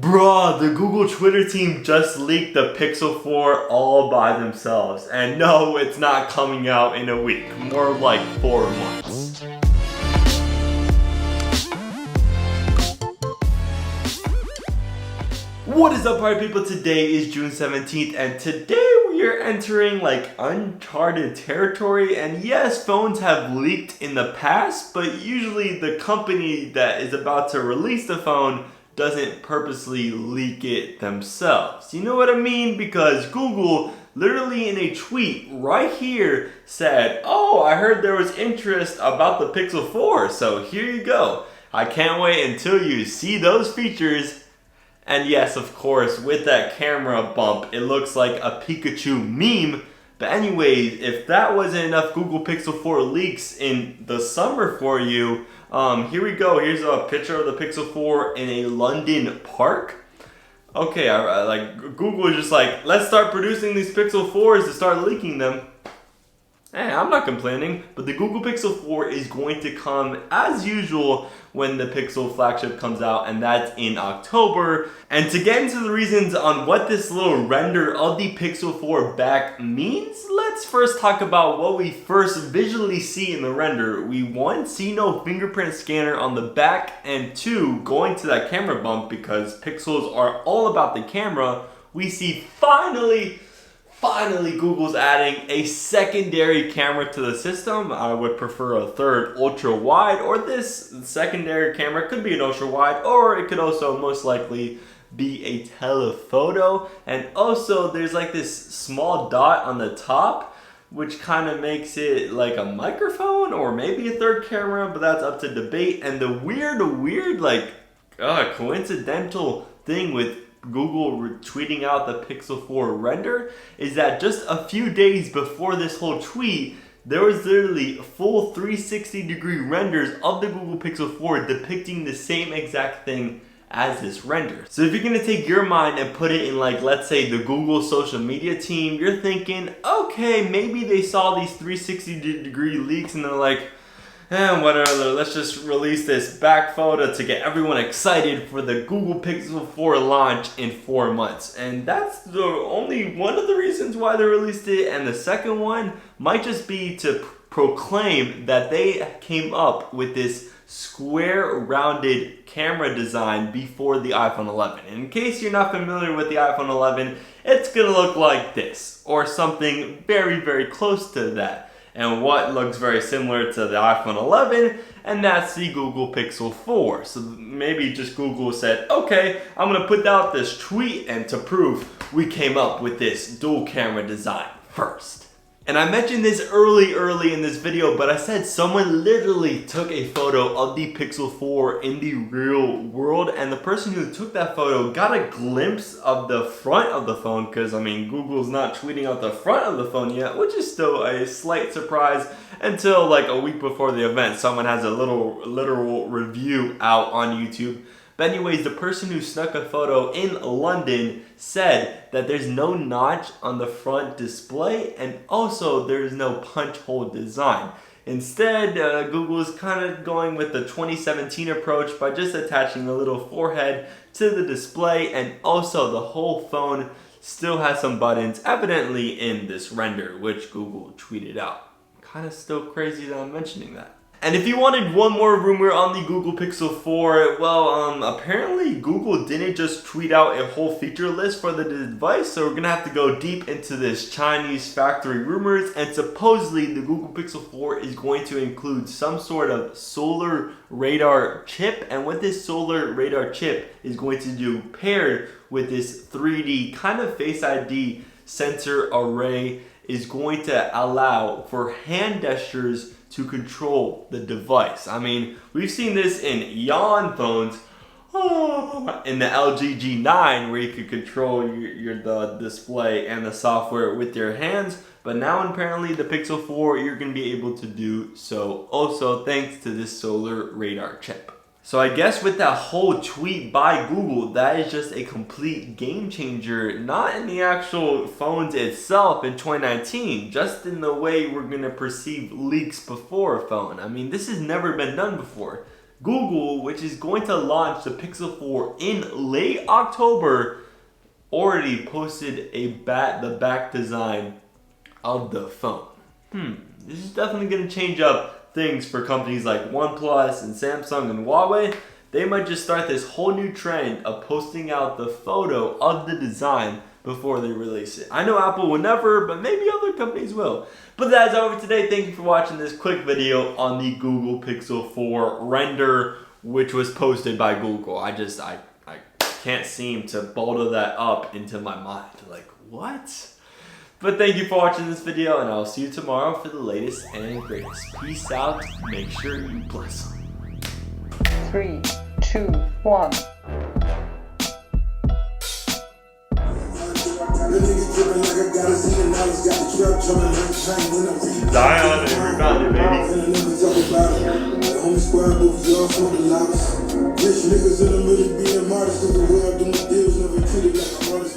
Bruh, the Google Twitter team just leaked the Pixel 4 all by themselves. And no, it's not coming out in a week, more like 4 months. What is up, party people? Today is June 17th, and today we are entering like uncharted territory. And yes, phones have leaked in the past, but usually the company that is about to release the phone doesn't purposely leak it themselves. You know what I mean? Because Google literally in a tweet right here said, "Oh, I heard there was interest about the Pixel 4, so here you go. I can't wait until you see those features." And yes, of course, with that camera bump, it looks like a Pikachu meme. But anyways, if that wasn't enough Google Pixel 4 leaks in the summer for you, here we go. Here's a picture of the Pixel 4 in a London park. Okay, Google is just like, let's start producing these Pixel 4s to start leaking them. I'm not complaining, but the Google Pixel 4 is going to come as usual when the Pixel flagship comes out, and that's in October. And to get into the reasons on what this little render of the Pixel 4 back means, let's first talk about what we first visually see in the render. We, one, see no fingerprint scanner on the back, and two, going to that camera bump, because Pixels are all about the camera, we see finally Google's adding a secondary camera to the system. I would prefer a third ultra wide, or this secondary camera could be an ultra wide, or it could also most likely be a telephoto. And also there's like this small dot on the top, which kind of makes it like a microphone or maybe a third camera, but that's up to debate. And the weird coincidental thing with Google tweeting out the Pixel 4 render is that just a few days before this whole tweet, there was literally full 360-degree renders of the Google Pixel 4 depicting the same exact thing as this render. So if you're gonna take your mind and put it in, like, let's say the Google social media team, you're thinking, okay, maybe they saw these 360-degree leaks and they're like, whatever, let's just release this back photo to get everyone excited for the Google Pixel 4 launch in 4 months. And that's the only one of the reasons why they released it. And the second one might just be to proclaim that they came up with this square rounded camera design before the iPhone 11. And in case you're not familiar with the iPhone 11, it's gonna look like this, or something very, very close to that. And what looks very similar to the iPhone 11, and that's the Google Pixel 4. So maybe just Google said, okay, I'm gonna put out this tweet and to prove we came up with this dual camera design first. And I mentioned this early in this video, but I said someone literally took a photo of the Pixel 4 in the real world, and the person who took that photo got a glimpse of the front of the phone, because I mean, Google's not tweeting out the front of the phone yet, which is still a slight surprise until like a week before the event. Someone has a literal review out on YouTube. But anyways, the person who snuck a photo in London said that there's no notch on the front display, and also there's no punch hole design. Instead, Google is kind of going with the 2017 approach by just attaching a little forehead to the display, and also the whole phone still has some buttons evidently in this render, which Google tweeted out. Kind of still crazy that I'm mentioning that. And if you wanted one more rumor on the Google Pixel 4, well, apparently Google didn't just tweet out a whole feature list for the device, so we're gonna have to go deep into this Chinese factory rumors, and supposedly the Google Pixel 4 is going to include some sort of solar radar chip, and what this solar radar chip is going to do paired with this 3D kind of Face ID sensor array is going to allow for hand gestures to control the device. I mean, we've seen this in Yawn phones, in the LG G9, where you could control the display and the software with your hands. But now apparently the Pixel 4, you're going to be able to do so also thanks to this solar radar chip. So I guess with that whole tweet by Google, that is just a complete game changer, not in the actual phones itself in 2019, just in the way we're going to perceive leaks before a phone. I mean, this has never been done before. Google, which is going to launch the Pixel 4 in late October, already posted the back design of the phone. This is definitely going to change up things for companies like OnePlus and Samsung and Huawei. They might just start this whole new trend of posting out the photo of the design before they release it. I know Apple will never, but maybe other companies will. But that's over today. Thank you for watching this quick video on the Google Pixel 4 render, which was posted by Google. I can't seem to bottle that up into my mind. Like, what? But thank you for watching this video, and I'll see you tomorrow for the latest and greatest. Peace out. Make sure you bless. 3, 2, 1. Zion and rebound it, baby. Rich niggas in the middle being modest, cause the way I do my deals never treated like I'm honest.